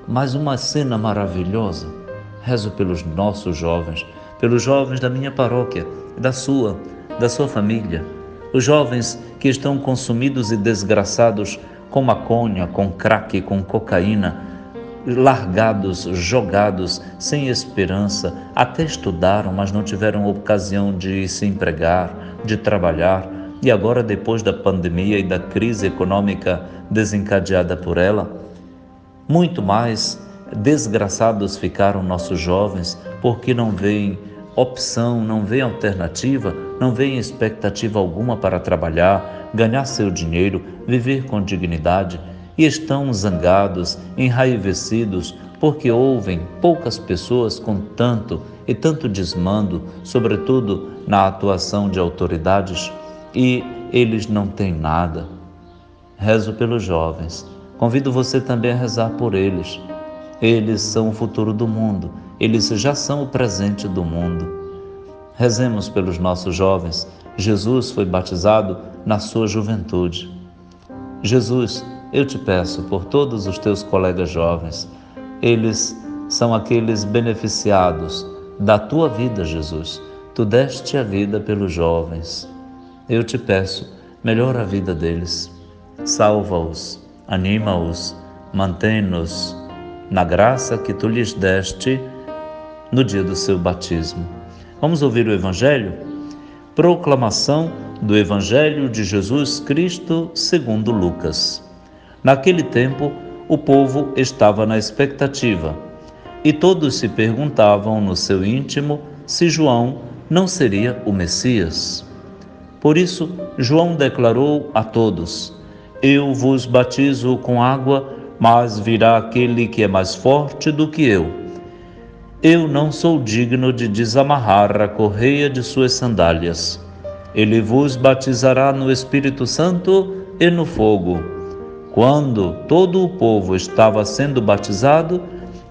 mas uma cena maravilhosa. Rezo pelos nossos jovens, pelos jovens da minha paróquia, da sua família, os jovens que estão consumidos e desgraçados com maconha, com crack, com cocaína, largados, jogados, sem esperança, até estudaram, mas não tiveram ocasião de se empregar, de trabalhar, e agora, depois da pandemia e da crise econômica desencadeada por ela, muito mais desgraçados ficaram nossos jovens, porque não veem opção, não veem alternativa, não veem expectativa alguma para trabalhar, ganhar seu dinheiro, viver com dignidade, e estão zangados, enraivecidos, porque ouvem poucas pessoas com tanto desmando, sobretudo na atuação de autoridades, e eles não têm nada. Rezo pelos jovens. Convido você também a rezar por eles. Eles são o futuro do mundo. Eles já são o presente do mundo. Rezemos pelos nossos jovens. Jesus foi batizado na sua juventude. Jesus, eu te peço por todos os teus colegas jovens. Eles são aqueles beneficiados da tua vida, Jesus. Tu deste a vida pelos jovens. Eu te peço, melhora a vida deles. Salva-os, anima-os, mantém-nos na graça que tu lhes deste no dia do seu batismo. Vamos ouvir o Evangelho? Proclamação do Evangelho de Jesus Cristo segundo Lucas. Naquele tempo, o povo estava na expectativa, e todos se perguntavam no seu íntimo se João não seria o Messias. Por isso, João declarou a todos: eu vos batizo com água, mas virá aquele que é mais forte do que eu. Eu não sou digno de desamarrar a correia de suas sandálias. Ele vos batizará no Espírito Santo e no fogo. Quando todo o povo estava sendo batizado,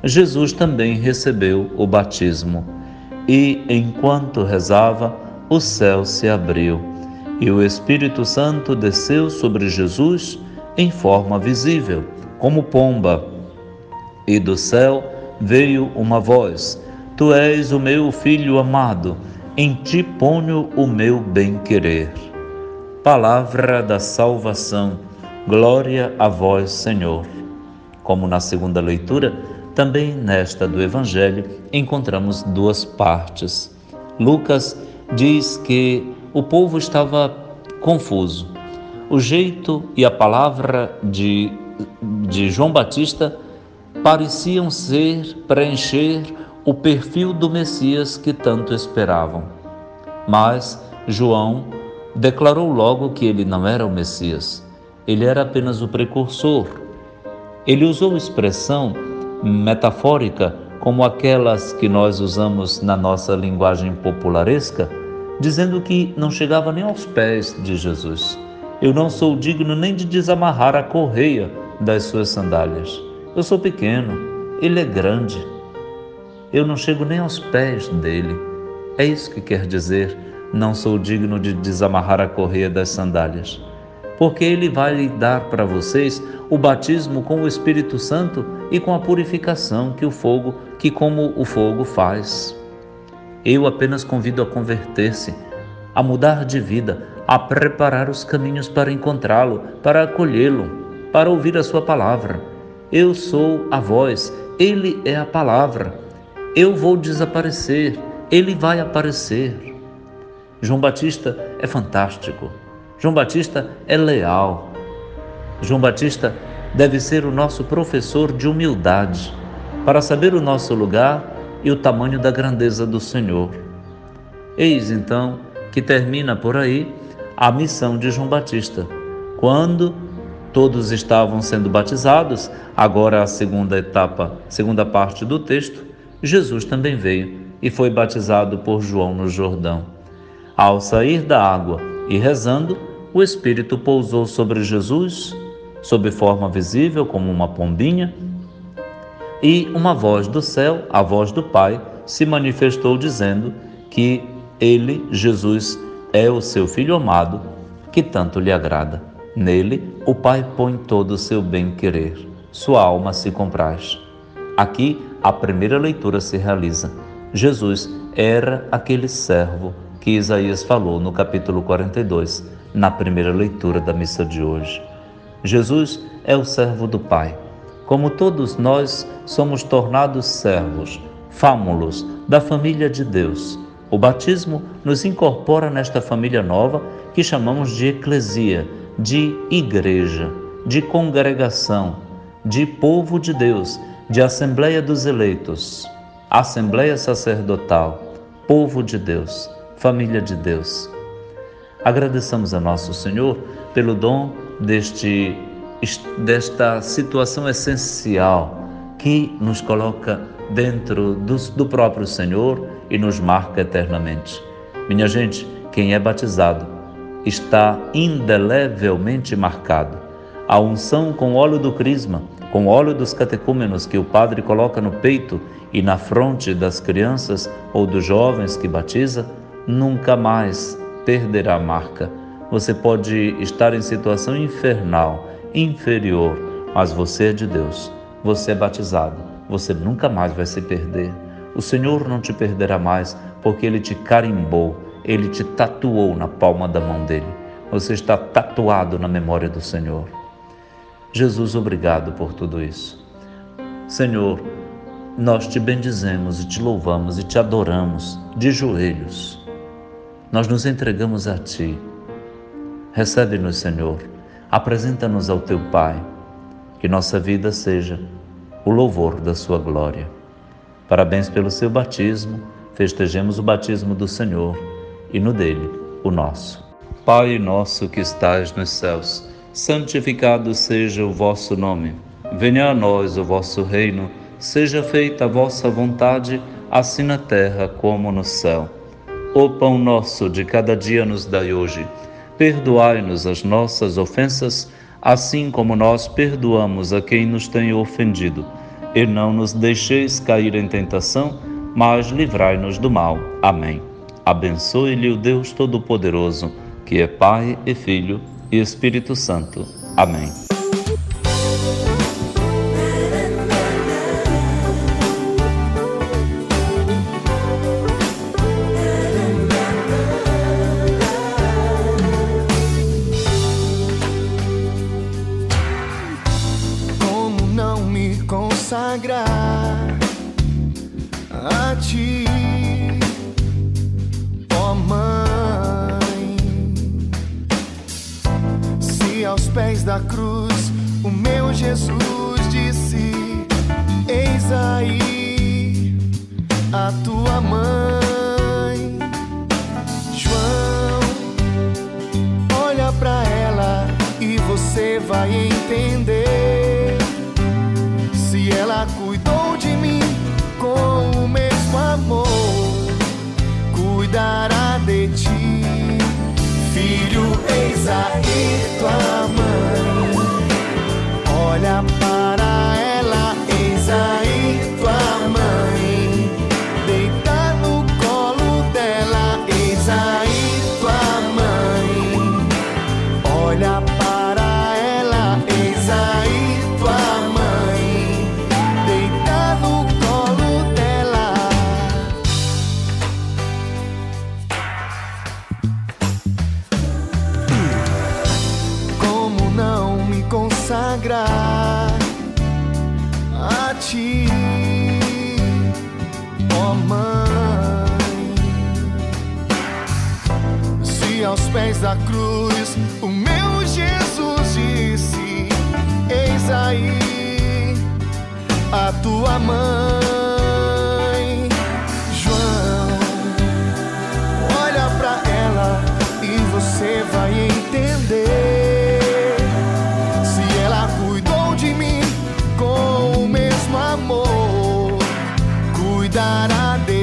Jesus também recebeu o batismo. E, enquanto rezava, o céu se abriu, e o Espírito Santo desceu sobre Jesus em forma visível, como pomba. E do céu veio uma voz: Tu és o meu Filho amado, em ti ponho o meu bem-querer. Palavra da salvação. Glória a vós, Senhor. Como na segunda leitura, também nesta do Evangelho encontramos duas partes. Lucas diz que o povo estava confuso. O jeito e a palavra de João Batista pareciam preencher o perfil do Messias que tanto esperavam. Mas João declarou logo que ele não era o Messias, ele era apenas o precursor. Ele usou expressão metafórica como aquelas que nós usamos na nossa linguagem popularesca, dizendo que não chegava nem aos pés de Jesus. Eu não sou digno nem de desamarrar a correia das suas sandálias. Eu sou pequeno, ele é grande. Eu não chego nem aos pés dele. É isso que quer dizer, não sou digno de desamarrar a correia das sandálias. Porque ele vai dar para vocês o batismo com o Espírito Santo e com a purificação que como o fogo faz. Eu apenas convido a converter-se, a mudar de vida, a preparar os caminhos para encontrá-lo, para acolhê-lo, para ouvir a sua palavra. Eu sou a voz, ele é a palavra. Eu vou desaparecer, ele vai aparecer. João Batista é fantástico. João Batista é leal. João Batista deve ser o nosso professor de humildade, para saber o nosso lugar e o tamanho da grandeza do Senhor. Eis então que termina por aí a missão de João Batista. Quando todos estavam sendo batizados, agora a segunda parte do texto, Jesus também veio e foi batizado por João no Jordão. Ao sair da água e rezando, o Espírito pousou sobre Jesus, sob forma visível como uma pombinha, e uma voz do céu, a voz do Pai, se manifestou dizendo que ele, Jesus, é o seu Filho amado, que tanto lhe agrada. Nele, o Pai põe todo o seu bem-querer. Sua alma se compraz. Aqui, a primeira leitura se realiza. Jesus era aquele servo que Isaías falou no capítulo 42, na primeira leitura da missa de hoje. Jesus é o servo do Pai. Como todos nós somos tornados servos, fámulos da família de Deus. O batismo nos incorpora nesta família nova que chamamos de eclesia, de igreja, de congregação, de povo de Deus, de assembleia dos eleitos, assembleia sacerdotal, povo de Deus, família de Deus. Agradeçamos a nosso Senhor pelo dom desta situação essencial que nos coloca dentro do próprio Senhor e nos marca eternamente. Minha gente, quem é batizado está indelevelmente marcado. A unção com óleo do crisma, com óleo dos catecúmenos que o padre coloca no peito e na fronte das crianças ou dos jovens que batiza, nunca mais perderá a marca. Você pode estar em situação infernal, inferior, mas você é de Deus, você é batizado, você nunca mais vai se perder. O Senhor não te perderá mais, porque Ele te carimbou, Ele te tatuou na palma da mão dEle. Você está tatuado na memória do Senhor. Jesus, obrigado por tudo isso. Senhor, nós te bendizemos e te louvamos e te adoramos de joelhos. Nós nos entregamos a Ti. Recebe-nos, Senhor. Apresenta-nos ao Teu Pai. Que nossa vida seja o louvor da Sua glória. Parabéns pelo seu batismo. Festejemos o batismo do Senhor e no dele, o nosso. Pai nosso que estais nos céus, santificado seja o vosso nome. Venha a nós o vosso reino. Seja feita a vossa vontade, assim na terra como no céu. O pão nosso de cada dia nos dai hoje. Perdoai-nos as nossas ofensas, assim como nós perdoamos a quem nos tem ofendido. E não nos deixeis cair em tentação, mas livrai-nos do mal. Amém. Abençoe-lhe o Deus Todo-Poderoso, que é Pai e Filho e Espírito Santo. Amém. Como não me consagrar a Ti, ó Mãe? Se aos pés da cruz o meu Jesus disse: eis aí a tua mãe. João, olha pra ela e você vai entender. Se ela cuidou de mim com o mesmo amor, cuidará de ti. Filho, eis aí tua mãe. Olha para ela, eis aí tua mãe. Deita no colo dela, eis aí tua mãe. Olha para ela, eis aí tua mãe. Deita no colo dela. Como não me consagrar a Ti, ó Mãe? Se aos pés da cruz o meu Jesus disse: eis aí a tua mãe. João, olha pra ela e você vai entender. Se ela cuidou de mim com o mesmo amor, cuidará de